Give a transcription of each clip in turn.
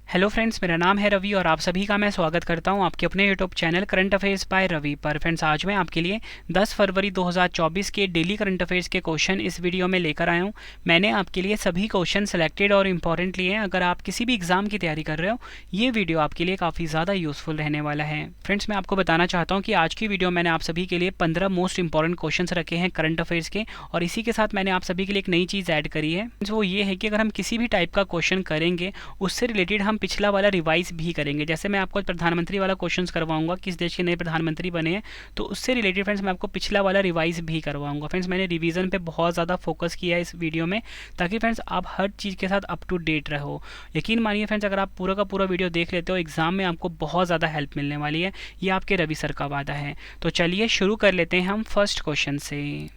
Hello friends, मेरा नाम है रवि और आप सभी का मैं स्वागत करता हूं आपके अपने YouTube channel current affairs by Ravi पर। फ्रेंड्स, आज मैं आपके लिए 10 फरवरी 2024 के डेली करंट अफेयर्स के क्वेश्चन इस वीडियो में लेकर आया हूं। मैंने आपके लिए सभी क्वेश्चन सेलेक्टेड और इम्पॉर्टेंट लिए हैं। अगर आप किसी भी एग्जाम की तैयारी कर रहे हो, ये वीडियो आपके लिए काफ़ी ज़्यादा यूजफुल रहने वाला है। फ्रेंड्स, मैं आपको बताना चाहता हूँ कि आज की वीडियो मैंने आप सभी के लिए 15 मोस्ट इंपॉर्टेंट क्वेश्चन रखे हैं करंट अफेयर्स के, और इसी के साथ मैंने आप सभी के लिए एक नई चीज़ ऐड करी है। वो ये है कि अगर हम किसी भी टाइप का क्वेश्चन करेंगे, उससे रिलेटेड हम पिछला वाला रिवाइज भी करेंगे। जैसे मैं आपको प्रधानमंत्री वाला क्वेश्चन करवाऊंगा, किस देश के नए प्रधानमंत्री बने हैं, तो उससे रिलेटेड फ्रेंड्स मैं आपको पिछला वाला रिवाइज भी करवाऊंगा। फ्रेंड्स, मैंने रिवीजन पे बहुत ज़्यादा फोकस किया है इस वीडियो में, ताकि फ्रेंड्स आप हर चीज़ के साथ अप टू डेट रहो। यकीन मानिए फ्रेंड्स, अगर आप पूरा का पूरा वीडियो देख लेते हो, एग्जाम में आपको बहुत ज़्यादा हेल्प मिलने वाली है। ये आपके रवि सर का वादा है। तो चलिए शुरू कर लेते हैं हम फर्स्ट क्वेश्चन से।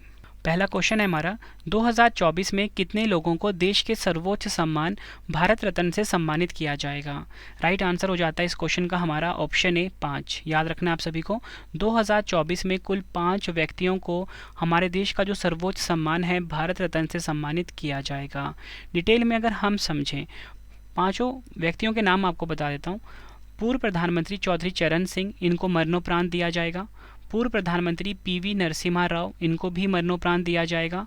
पहला क्वेश्चन है हमारा, 2024 में कितने लोगों को देश के सर्वोच्च सम्मान भारत रत्न से सम्मानित किया जाएगा? राइट आंसर हो जाता है इस क्वेश्चन का हमारा ऑप्शन ए 5। याद रखना है आप सभी को, 2024 में कुल 5 व्यक्तियों को हमारे देश का जो सर्वोच्च सम्मान है भारत रत्न से सम्मानित किया जाएगा। डिटेल में अगर हम समझें, पाँचों व्यक्तियों के नाम आपको बता देता हूँ। पूर्व प्रधानमंत्री चौधरी चरण सिंह, इनको मरणोपरांत दिया जाएगा। पूर्व प्रधानमंत्री पीवी नरसिम्हा राव, इनको भी मरणोपरांत दिया जाएगा।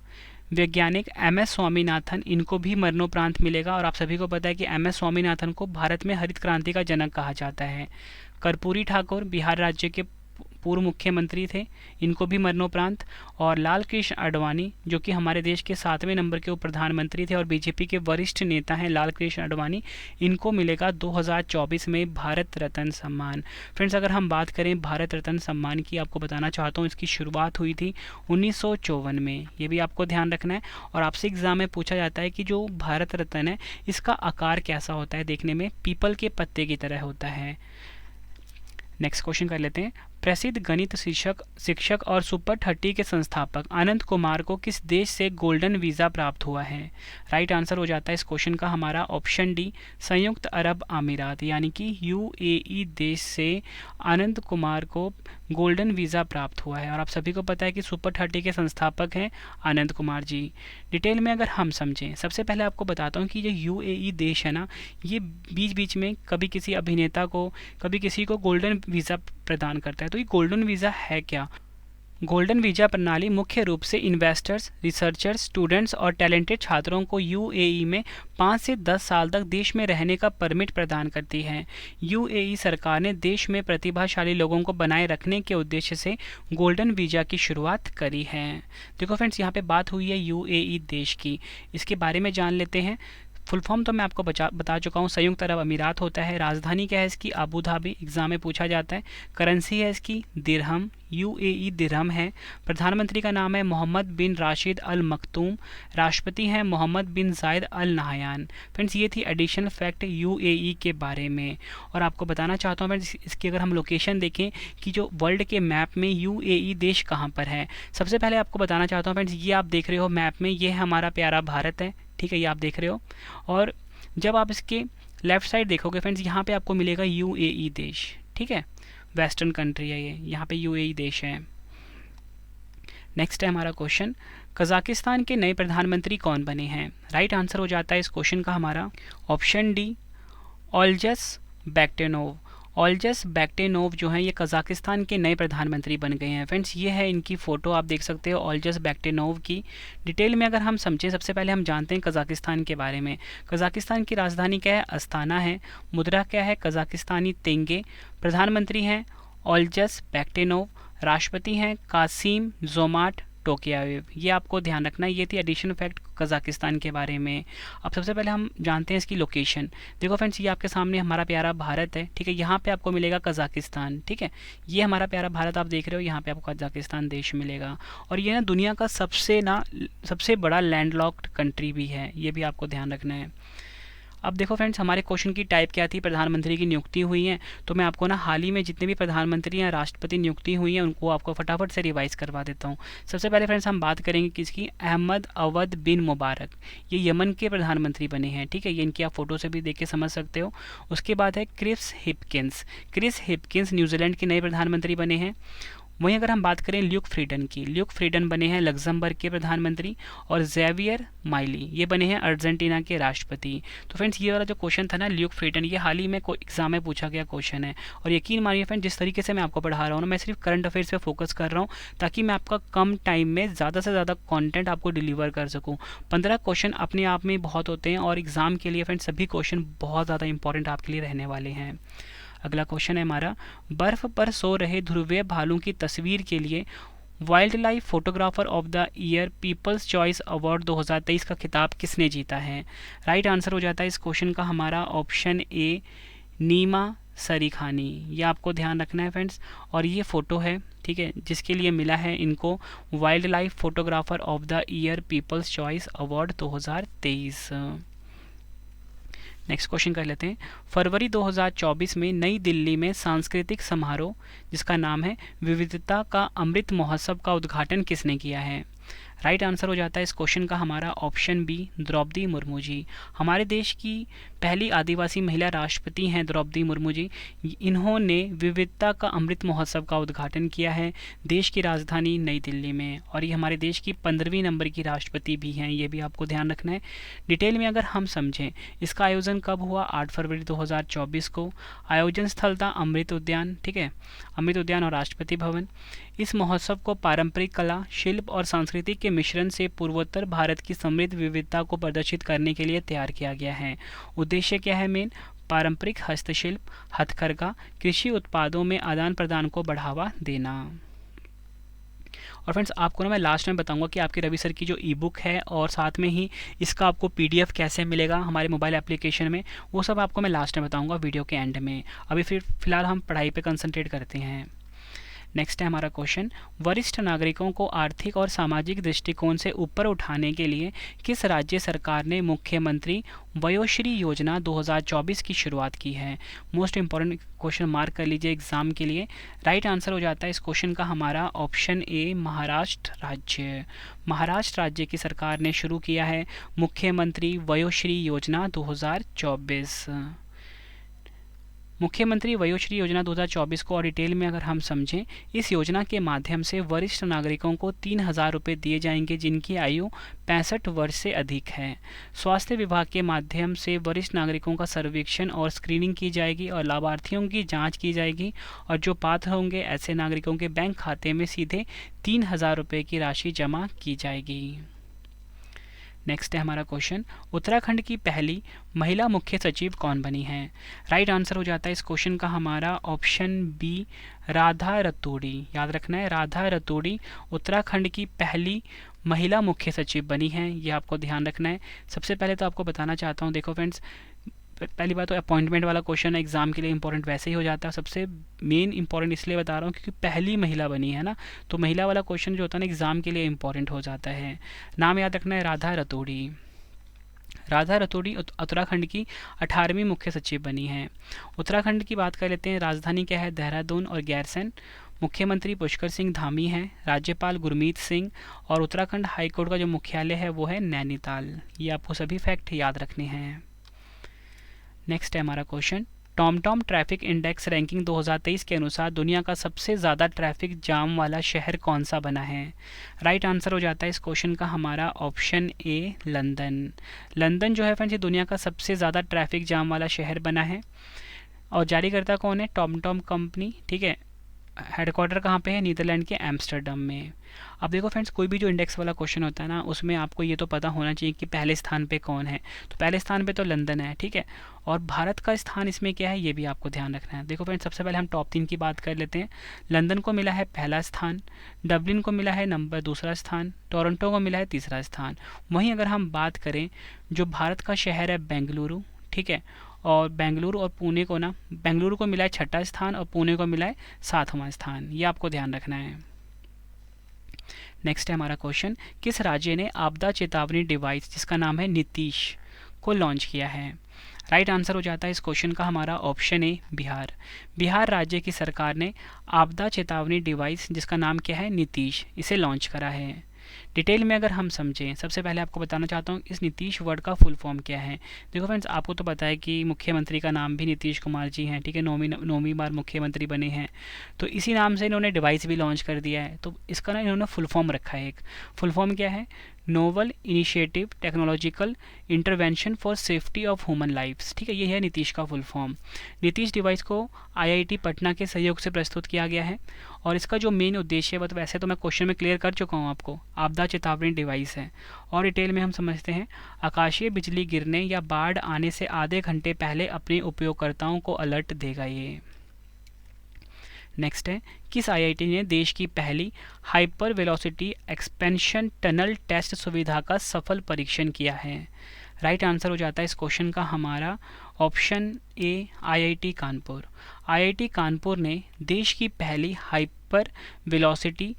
वैज्ञानिक एमएस स्वामीनाथन, इनको भी मरणोपरांत मिलेगा। और आप सभी को पता है कि एमएस स्वामीनाथन को भारत में हरित क्रांति का जनक कहा जाता है। कर्पूरी ठाकुर, बिहार राज्य के पूर्व मुख्यमंत्री थे, इनको भी मरणोपरांत। और लाल कृष्ण आडवाणी, जो कि हमारे देश के 7वें नंबर के उप प्रधानमंत्री थे और बीजेपी के वरिष्ठ नेता हैं लाल कृष्ण आडवाणी, इनको मिलेगा 2024 में भारत रत्न सम्मान। फ्रेंड्स, अगर हम बात करें भारत रत्न सम्मान की, आपको बताना चाहता हूँ इसकी शुरुआत हुई थी 1954 में। ये भी आपको ध्यान रखना है। और आपसे एग्जाम में पूछा जाता है कि जो भारत रत्न है, इसका आकार कैसा होता है? देखने में पीपल के पत्ते की तरह होता है। नेक्स्ट क्वेश्चन कर लेते हैं। प्रसिद्ध गणित शिक्षक और सुपर 30 के संस्थापक अनंत कुमार को किस देश से गोल्डन वीज़ा प्राप्त हुआ है? राइट आंसर हो जाता है इस क्वेश्चन का हमारा ऑप्शन डी, संयुक्त अरब अमीरात, यानी कि यूएई देश से अनंत कुमार को गोल्डन वीज़ा प्राप्त हुआ है। और आप सभी को पता है कि सुपर 30 के संस्थापक हैं अनंत कुमार जी। डिटेल में अगर हम समझें, सबसे पहले आपको बताता हूँ कि जो यूएई देश है ना, ये बीच बीच में कभी किसी अभिनेता को, कभी किसी को गोल्डन वीज़ा प्रदान करता है। तो ये गोल्डन वीज़ा है क्या? गोल्डन वीज़ा प्रणाली मुख्य रूप से इन्वेस्टर्स, रिसर्चर्स, स्टूडेंट्स और टैलेंटेड छात्रों को यूएई में 5 से 10 साल तक देश में रहने का परमिट प्रदान करती है। यूएई सरकार ने देश में प्रतिभाशाली लोगों को बनाए रखने के उद्देश्य से गोल्डन वीज़ा की शुरुआत करी है। देखो फ्रेंड्स, यहाँ पे बात हुई है यूएई देश की, इसके बारे में जान लेते हैं। फुल फॉर्म तो मैं आपको बता चुका हूँ, संयुक्त अरब अमीरात होता है। राजधानी क्या है इसकी? अबू धाबी, एग्जाम में पूछा जाता है। करेंसी है इसकी दिरहम, यूएई दिरहम है। प्रधानमंत्री का नाम है मोहम्मद बिन राशिद अल मखतूम। राष्ट्रपति हैं मोहम्मद बिन जायद अल नहयान। फ्रेंड्स, ये थी एडिशनल फैक्ट यूएई के बारे में। और आपको बताना चाहता हूँ फ्रेंड्स, इसकी अगर हम लोकेशन देखें कि जो वर्ल्ड के मैप में यूएई देश कहाँ पर है, सबसे पहले आपको बताना चाहता हूँ फ्रेंड्स, ये आप देख रहे हो मैप में, ये हमारा प्यारा भारत है, ठीक है, ये आप देख रहे हो। और जब आप इसके लेफ्ट साइड देखोगे फ्रेंड्स, यहाँ पे आपको मिलेगा यूएई देश, ठीक है, वेस्टर्न कंट्री है ये, यहाँ पे यूएई देश है। नेक्स्ट है हमारा क्वेश्चन, कजाकिस्तान के नए प्रधानमंत्री कौन बने हैं? राइट आंसर हो जाता है इस क्वेश्चन का हमारा ऑप्शन डी, ओल्जस बैक्टेनोव। ओल्जस बैक्टेनोव जो हैं, ये कजाकिस्तान के नए प्रधानमंत्री बन गए हैं। फ्रेंड्स, ये है इनकी फ़ोटो, आप देख सकते हो ओल्जस बैक्टेनोव की। डिटेल में अगर हम समझें, सबसे पहले हम जानते हैं कजाकिस्तान के बारे में। कजाकिस्तान की राजधानी क्या है? अस्ताना है। मुद्रा क्या है? कजाकिस्तानी तेंगे। प्रधानमंत्री हैं ओल्जस बैक्टेनोव। राष्ट्रपति हैं कासिम जोमाट टोकायेव। ये आपको ध्यान रखना है। ये थी एडिशनल फैक्ट कजाकिस्तान के बारे में। अब सबसे पहले हम जानते हैं इसकी लोकेशन। देखो फ्रेंड्स, ये आपके सामने हमारा प्यारा भारत है, ठीक है, यहाँ पे आपको मिलेगा कजाकिस्तान, ठीक है, ये हमारा प्यारा भारत आप देख रहे हो, यहाँ पे आपको कजाकिस्तान देश मिलेगा। और ये ना दुनिया का सबसे बड़ा लैंडलॉक्ड कंट्री भी है, ये भी आपको ध्यान रखना है। अब देखो फ्रेंड्स, हमारे क्वेश्चन की टाइप क्या थी? प्रधानमंत्री की नियुक्ति हुई है। तो मैं आपको ना हाल ही में जितने भी प्रधानमंत्री या राष्ट्रपति नियुक्ति हुई है, उनको आपको फटाफट से रिवाइज करवा देता हूँ। सबसे पहले फ्रेंड्स हम बात करेंगे किसकी? अहमद अवध बिन मुबारक, ये यमन के प्रधानमंत्री बने हैं, ठीक है, ये इनकी आप फोटो से भी देख के समझ सकते हो। उसके बाद है Chris Hipkins. Chris Hipkins New Zealand के नए प्रधानमंत्री बने हैं। वहीं अगर हम बात करें ल्यूक फ्रीडन की, ल्यूक फ्रीडन बने हैं लग्जमबर्ग के प्रधानमंत्री, और जेवियर माइली ये बने हैं अर्जेंटीना के राष्ट्रपति। तो फ्रेंड्स ये वाला जो क्वेश्चन था ना ल्यूक फ्रीडन, ये हाल ही में एग्जाम में पूछा गया क्वेश्चन है। और यकीन मानिए फ्रेंड, जिस तरीके से मैं आपको पढ़ा रहा हूँ ना, मैं सिर्फ करंट अफेयर्स पे फोकस कर रहा हूँ ताकि मैं आपका कम टाइम में ज़्यादा से ज़्यादा कंटेंट आपको डिलीवर कर सकूँ। 15 क्वेश्चन अपने आप में बहुत होते हैं और एग्जाम के लिए फ्रेंड्स सभी क्वेश्चन बहुत ज़्यादा इंपॉर्टेंट आपके लिए रहने वाले हैं। अगला क्वेश्चन है हमारा, बर्फ पर सो रहे ध्रुवीय भालू की तस्वीर के लिए wild life photographer of the year people's choice award 2023 का खिताब किसने जीता है? राइट आंसर हो जाता है इस क्वेश्चन का हमारा ऑप्शन ए, नीमा सरीखानी। ये आपको ध्यान रखना है फ्रेंड्स। और ये फ़ोटो है, ठीक है, जिसके लिए मिला है इनको wild life photographer of the year people's choice award 2023। Next question कर लेते हैं। फरवरी 2024 में नई दिल्ली में सांस्कृतिक समारोह जिसका नाम है विविधता का अमृत महोत्सव का उद्घाटन किसने किया है? राइट आंसर हो जाता है इस क्वेश्चन का हमारा ऑप्शन बी, द्रौपदी मुर्मू जी। हमारे देश की पहली आदिवासी महिला राष्ट्रपति हैं द्रौपदी मुर्मू जी। इन्होंने विविधता का अमृत महोत्सव का उद्घाटन किया है देश की राजधानी नई दिल्ली में, और ये हमारे देश की 15वीं नंबर की राष्ट्रपति भी हैं, ये भी आपको ध्यान रखना है। डिटेल में अगर हम समझें, इसका आयोजन कब हुआ? 8 फरवरी 2024 को। आयोजन स्थल था अमृत उद्यान, ठीक है, अमृत उद्यान और राष्ट्रपति भवन। इस महोत्सव को पारंपरिक कला, शिल्प और सांस्कृतिक के मिश्रण से पूर्वोत्तर भारत की समृद्ध विविधता को प्रदर्शित करने के लिए तैयार किया गया है। उद्देश्य क्या है मेन? पारंपरिक हस्तशिल्प, हथकरघा, कृषि उत्पादों में आदान प्रदान को बढ़ावा देना। और फ्रेंड्स आपको ना मैं लास्ट में बताऊंगा कि आपके रवि सर की जो ई बुक है और साथ में ही इसका आपको PDF कैसे मिलेगा हमारे मोबाइल एप्लीकेशन में, वो सब आपको मैं लास्ट में बताऊंगा वीडियो के एंड में। अभी फिलहाल हम पढ़ाई पे कंसंट्रेट करते हैं। नेक्स्ट है हमारा क्वेश्चन, वरिष्ठ नागरिकों को आर्थिक और सामाजिक दृष्टिकोण से ऊपर उठाने के लिए किस राज्य सरकार ने मुख्यमंत्री वयोश्री योजना 2024 की शुरुआत की है? मोस्ट इंपॉर्टेंट क्वेश्चन, मार्क कर लीजिए एग्जाम के लिए। राइट आंसर हो जाता है इस क्वेश्चन का हमारा ऑप्शन ए, महाराष्ट्र राज्य। महाराष्ट्र राज्य की सरकार ने शुरू किया है मुख्यमंत्री वयोश्री योजना 2024। मुख्यमंत्री वयोश्री योजना 2024 को और डिटेल में अगर हम समझें, इस योजना के माध्यम से वरिष्ठ नागरिकों को 3,000 रुपये दिए जाएंगे जिनकी आयु 65 वर्ष से अधिक है। स्वास्थ्य विभाग के माध्यम से वरिष्ठ नागरिकों का सर्वेक्षण और स्क्रीनिंग की जाएगी और लाभार्थियों की जांच की जाएगी, और जो पात्र होंगे ऐसे नागरिकों के बैंक खाते में सीधे 3,000 रुपये की राशि जमा की जाएगी। नेक्स्ट है हमारा क्वेश्चन, उत्तराखंड की पहली महिला मुख्य सचिव कौन बनी है? राइट आंसर हो जाता है इस क्वेश्चन का हमारा ऑप्शन बी, राधा रतूड़ी। याद रखना है, राधा रतूड़ी उत्तराखंड की पहली महिला मुख्य सचिव बनी हैं, ये आपको ध्यान रखना है। सबसे पहले तो आपको बताना चाहता हूँ, देखो फ्रेंड्स, पहली बात तो अपॉइंटमेंट वाला क्वेश्चन है, एग्जाम के लिए इंपॉर्टेंट वैसे ही हो जाता है। सबसे मेन इंपॉर्टेंट इसलिए बता रहा हूँ क्योंकि पहली महिला बनी है ना, तो महिला वाला क्वेश्चन जो होता है ना एग्जाम के लिए इंपॉर्टेंट हो जाता है। नाम याद रखना है, राधा रतूड़ी। राधा रतूड़ी उत्तराखंड की 18वीं मुख्य सचिव बनी है। उत्तराखंड की बात कर लेते हैं, राजधानी क्या है? देहरादून और गैरसैंण। मुख्यमंत्री पुष्कर सिंह धामी हैं, राज्यपाल गुरमीत सिंह, और उत्तराखंड हाईकोर्ट का जो मुख्यालय है वो है नैनीताल। ये आपको सभी फैक्ट याद रखने हैं। नेक्स्ट है हमारा question, TomTom traffic index ranking 2023 के अनुसार दुनिया का सबसे ज़्यादा ट्रैफिक जाम वाला शहर कौन सा बना है? राइट आंसर हो जाता है इस क्वेश्चन का हमारा ऑप्शन ए, लंदन। लंदन जो है फ्रेंड्स ये दुनिया का सबसे ज़्यादा ट्रैफिक जाम वाला शहर बना है, और जारीकर्ता कौन है? टॉमटॉम कंपनी, ठीक है। हेडक्वार्टर कहाँ पे है? नीदरलैंड के एम्स्टर्डम में। अब देखो फ्रेंड्स, कोई भी जो इंडेक्स वाला क्वेश्चन होता है ना, उसमें आपको ये तो पता होना चाहिए कि पहले स्थान पे कौन है। तो पहले स्थान पे तो लंदन है, ठीक है, और भारत का स्थान इसमें क्या है ये भी आपको ध्यान रखना है। देखो फ्रेंड्स, सबसे पहले हम टॉप 3 की बात कर लेते हैं। लंदन को मिला है पहला स्थान, डबलिन को मिला है दूसरा स्थान, टोरंटो को मिला है तीसरा स्थान। वहीं अगर हम बात करें जो भारत का शहर है बेंगलुरु, ठीक है, और बेंगलुरु और पुणे को ना, बेंगलुरु को मिला है 6ठा स्थान और पुणे को मिला है 7वां स्थान, ये आपको ध्यान रखना है। नेक्स्ट है हमारा क्वेश्चन, किस राज्य ने आपदा चेतावनी डिवाइस जिसका नाम है नीतीश को लॉन्च किया है? राइट आंसर हो जाता है इस क्वेश्चन का हमारा ऑप्शन ए, बिहार। बिहार राज्य की सरकार ने आपदा चेतावनी डिवाइस जिसका नाम क्या है? नीतीश, इसे लॉन्च करा है। डिटेल में अगर हम समझें, सबसे पहले आपको बताना चाहता हूँ इस नीतीश वर्ड का फुल फॉर्म क्या है। देखो फ्रेंड्स, आपको तो पता है कि मुख्यमंत्री का नाम भी नीतीश कुमार जी हैं, ठीक है, नौवीं बार मुख्यमंत्री बने हैं, तो इसी नाम से इन्होंने डिवाइस भी लॉन्च कर दिया है। तो इसका ना इन्होंने फुल फॉर्म रखा है। एक फुल फॉर्म क्या है? Novel initiative technological intervention for safety of human lifes, ठीक है, ये है नीतीश का फुल फॉर्म। नीतीश डिवाइस को आईआईटी पटना के सहयोग से प्रस्तुत किया गया है और इसका जो मेन उद्देश्य है, वैसे तो मैं क्वेश्चन में क्लियर कर चुका हूँ आपको, आपदा चेतावनी डिवाइस है। और डिटेल में हम समझते हैं, आकाशीय बिजली गिरने या बाढ़ आने से आधे घंटे पहले अपने उपयोगकर्ताओं को अलर्ट देगा ये। नेक्स्ट है, किस आईआईटी ने देश की पहली hyper velocity expansion tunnel test सुविधा का सफल परीक्षण किया है? राइट आंसर हो जाता है इस क्वेश्चन का हमारा option A, IIT Kanpur. IIT Kanpur ने देश की पहली hyper velocity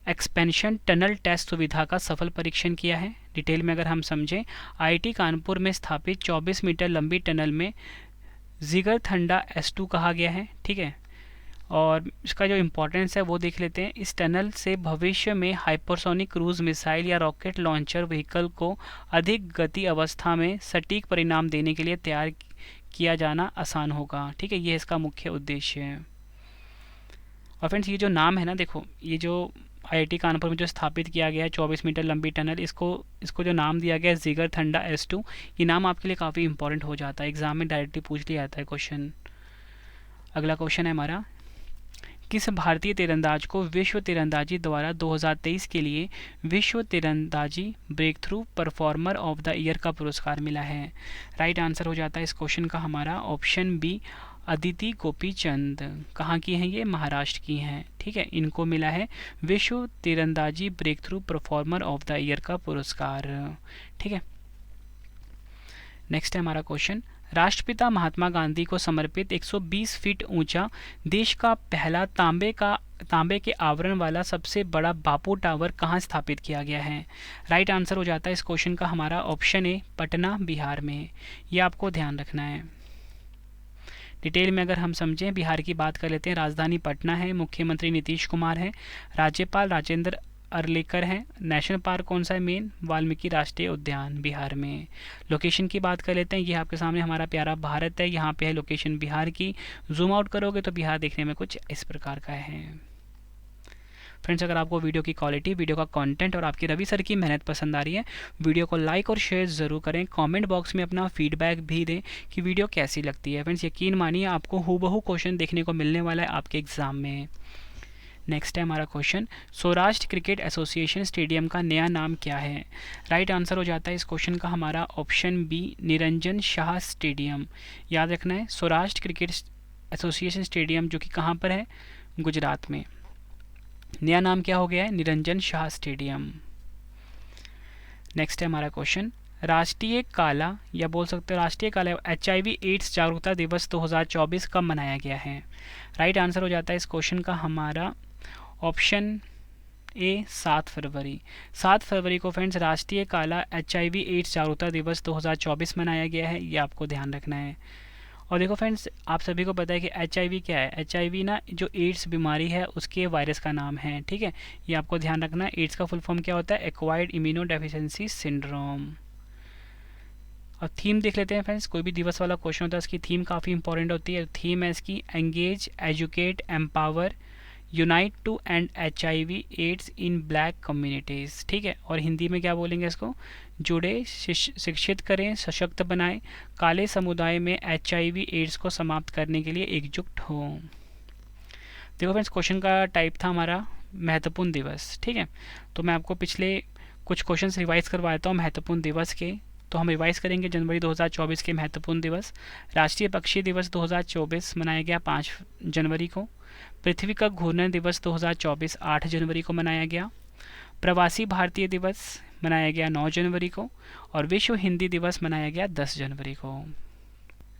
expansion tunnel test सुविधा का सफल परीक्षण किया है। डिटेल में अगर हम समझें, आईआईटी कानपुर में स्थापित 24 मीटर लंबी टनल में जिगरथंडा S2 कहा गया है, ठीक है, और इसका जो इम्पोर्टेंस है वो देख लेते हैं। इस टनल से भविष्य में हाइपरसोनिक क्रूज मिसाइल या रॉकेट लॉन्चर व्हीकल को अधिक गति अवस्था में सटीक परिणाम देने के लिए तैयार किया जाना आसान होगा, ठीक है, ये इसका मुख्य उद्देश्य है। और फ्रेंड्स, ये जो नाम है ना, देखो ये जो आईआईटी कानपुर में जो स्थापित किया गया है 24 मीटर लंबी टनल, इसको जो नाम दिया गया है जिगरथंडा S2, ये नाम आपके लिए काफ़ी इंपॉर्टेंट हो जाता है, एग्जाम में डायरेक्टली पूछ लिया जाता है क्वेश्चन। अगला क्वेश्चन है हमारा, किस भारतीय तीरंदाज को विश्व तीरंदाजी द्वारा 2023 के लिए विश्व तीरंदाजी breakthrough performer of the year का पुरस्कार मिला है? राइट आंसर हो जाता है इस क्वेश्चन का हमारा ऑप्शन बी, अदिति गोपीचंद। कहाँ की हैं ये? महाराष्ट्र की हैं, ठीक है, इनको मिला है विश्व तीरंदाजी breakthrough performer of the year का पुरस्कार, ठीक है। नेक्स्ट है हमारा क्वेश्चन, राष्ट्रपिता महात्मा गांधी को समर्पित 120 फीट ऊंचा देश का पहला तांबे के आवरण वाला सबसे बड़ा बापू टावर कहाँ स्थापित किया गया है? राइट आंसर हो जाता है इस क्वेश्चन का हमारा ऑप्शन ए, पटना, बिहार में। ये आपको ध्यान रखना है। डिटेल में अगर हम समझें, बिहार की बात कर लेते हैं, राजधानी पटना है, मुख्यमंत्री नीतीश कुमार है, राज्यपाल राजेंद्र अरलेकर हैं, नेशनल पार्क कौन सा है? मेन वाल्मीकि राष्ट्रीय उद्यान बिहार में। लोकेशन की बात कर लेते हैं, ये आपके सामने हमारा प्यारा भारत है, यहाँ पे है लोकेशन बिहार की। जूम आउट करोगे तो बिहार देखने में कुछ इस प्रकार का है। फ्रेंड्स, अगर आपको वीडियो की क्वालिटी, वीडियो का कंटेंट और आपकी रवि सर की मेहनत पसंद आ रही है, वीडियो को लाइक और शेयर ज़रूर करें। कमेंट बॉक्स में अपना फीडबैक भी दें कि वीडियो कैसी लगती है। फ्रेंड्स, यकीन मानिए आपको हूबहू क्वेश्चन देखने को मिलने वाला है आपके एग्ज़ाम में। नेक्स्ट है हमारा question, Saurashtra cricket association stadium का नया नाम क्या है? राइट आंसर हो जाता है इस क्वेश्चन का हमारा option B, Niranjan Shah stadium. याद रखना है, सौराष्ट्र क्रिकेट एसोसिएशन स्टेडियम जो कि कहाँ पर है? गुजरात में। नया नाम क्या हो गया है? निरंजन शाह स्टेडियम। नेक्स्ट है हमारा क्वेश्चन, राष्ट्रीय काला या बोल सकते हो राष्ट्रीय काला HIV एड्स जागरूकता दिवस 2024 कब मनाया गया है? राइट आंसर हो जाता है इस क्वेश्चन का हमारा ऑप्शन ए, 7 फरवरी। 7 फरवरी को फ्रेंड्स राष्ट्रीय काला HIV एड्स जागरूकता दिवस 2024 मनाया गया है, ये आपको ध्यान रखना है। और देखो फ्रेंड्स, आप सभी को पता है कि HIV क्या है? HIV ना जो एड्स बीमारी है उसके वायरस का नाम है, ठीक है, ये आपको ध्यान रखना है। एड्स का फुल फॉर्म क्या होता है? Acquired immuno deficiency syndrome. और थीम देख लेते हैं फ्रेंड्स, कोई भी दिवस वाला क्वेश्चन होता है उसकी थीम काफ़ी इंपॉर्टेंट होती है। थीम है इसकी engage, educate, empower, unite to end HIV AIDS in black communities, ठीक है। और हिंदी में क्या बोलेंगे इसको? जुड़े, शिक्षित करें, सशक्त बनाएं, काले समुदाय में HIV एड्स को समाप्त करने के लिए एकजुट हो। देखो फ्रेंड्स, क्वेश्चन का टाइप था हमारा महत्वपूर्ण दिवस, ठीक है। तो मैं आपको पिछले कुछ क्वेश्चन रिवाइज करवाता हूँ महत्वपूर्ण दिवस के। तो हम रिवाइज करेंगे जनवरी 2024 के महत्वपूर्ण दिवस। राष्ट्रीय पक्षी दिवस 2024 मनाया गया 5 जनवरी को। पृथ्वी का घूर्णन दिवस 2024 8 जनवरी को मनाया गया। प्रवासी भारतीय दिवस मनाया गया 9 जनवरी को। और विश्व हिंदी दिवस मनाया गया 10 जनवरी को।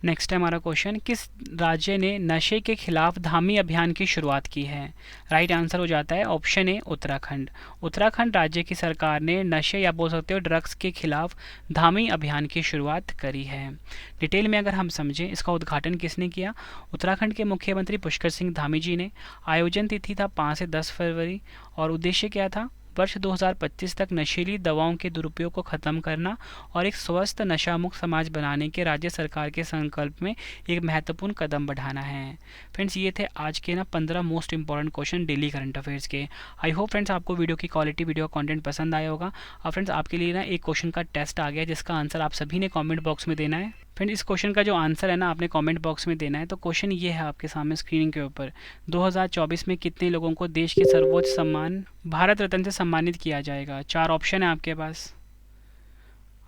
नेक्स्ट है हमारा क्वेश्चन, किस राज्य ने नशे के खिलाफ धामी अभियान की शुरुआत की है? राइट आंसर हो जाता है ऑप्शन ए, उत्तराखंड। उत्तराखंड राज्य की सरकार ने नशे या बोल सकते हो ड्रग्स के खिलाफ धामी अभियान की शुरुआत करी है। डिटेल में अगर हम समझें, इसका उद्घाटन किसने किया? उत्तराखंड के मुख्यमंत्री पुष्कर सिंह धामी जी ने। आयोजन तिथि था 5 से 10 फरवरी और उद्देश्य क्या था? वर्ष 2025 तक नशीली दवाओं के दुरुपयोग को ख़त्म करना और एक स्वस्थ नशा मुक्त समाज बनाने के राज्य सरकार के संकल्प में एक महत्वपूर्ण कदम बढ़ाना है। फ्रेंड्स, ये थे आज के 15 most important question daily current affairs के। आई होप फ्रेंड्स आपको वीडियो की क्वालिटी, वीडियो कंटेंट पसंद आया होगा। और फ्रेंड्स आपके लिए एक क्वेश्चन का टेस्ट आ गया जिसका आंसर आप सभी ने कॉमेंट बॉक्स में देना है। फ्रेंड, इस क्वेश्चन का जो आंसर है आपने कमेंट बॉक्स में देना है। तो क्वेश्चन ये है आपके सामने स्क्रीन के ऊपर, 2024 में कितने लोगों को देश के सर्वोच्च सम्मान भारत रत्न से सम्मानित किया जाएगा? 4 ऑप्शन है आपके पास।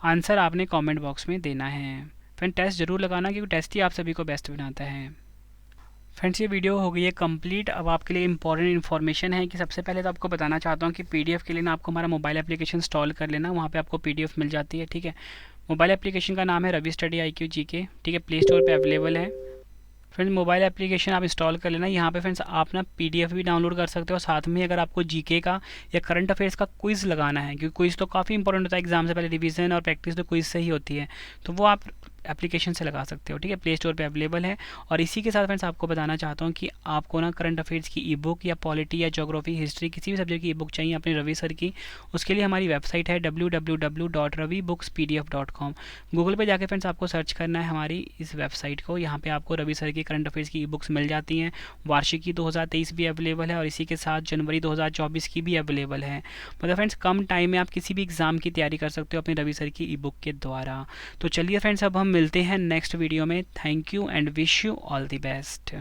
आंसर आपने कमेंट बॉक्स में देना है। फ्रेंड, टेस्ट जरूर लगाना क्योंकि टेस्ट ही आप सभी को बेस्ट बनाता है। फ्रेंड्स, ये वीडियो हो गई है कंप्लीट। अब आपके लिए इंपॉर्टेंट इन्फॉर्मेशन है कि सबसे पहले तो आपको बताना चाहता हूँ कि पीडीएफ के लिए आपको हमारा मोबाइल एप्लीकेशन इंस्टॉल कर लेना। वहाँ पे आपको पीडीएफ मिल जाती है। ठीक है, मोबाइल एप्लीकेशन का नाम है रवि स्टडी IQ GK। ठीक है, प्ले स्टोर पे अवेलेबल है। फ्रेंड्स, मोबाइल एप्लीकेशन आप इंस्टॉल कर लेना। यहाँ पे फ्रेंड्स आप पीडीएफ भी डाउनलोड कर सकते हो। साथ में अगर आपको जीके का या करंट अफेयर्स का क्विज़ लगाना है, क्योंकि क्विज़ तो काफ़ी इंपॉर्टेंट होता है एग्जाम से पहले, रिवीजन और प्रैक्टिस तो क्विज़ से ही होती है, तो वो आप एप्लीकेशन से लगा सकते हो। ठीक है, प्ले स्टोर पे अवेलेबल है। और इसी के साथ फ्रेंड्स आपको बताना चाहता हूँ कि आपको करंट अफेयर्स की ई बुक या पॉलिटी या ज्योग्राफी, हिस्ट्री, किसी भी सब्जेक्ट की ई बुक चाहिए अपने रवि सर की, उसके लिए हमारी वेबसाइट है www.ravibookspdf.com। गूगल पे जाके फ्रेंड्स आपको सर्च करना है हमारी इस वेबसाइट को। यहाँ पे आपको रवि सर की करंट अफेयर्स की ई बुक्स मिल जाती हैं। वार्षिकी 2023 भी अवेलेबल है और इसी के साथ जनवरी 2024 की भी अवेलेबल है। मतलब फ्रेंड्स कम टाइम में आप किसी भी एग्जाम की तैयारी कर सकते हो अपने रवि सर की ई बुक के द्वारा। तो चलिए फ्रेंड्स, अब हम मिलते हैं नेक्स्ट वीडियो में। Thank you and wish you all the best.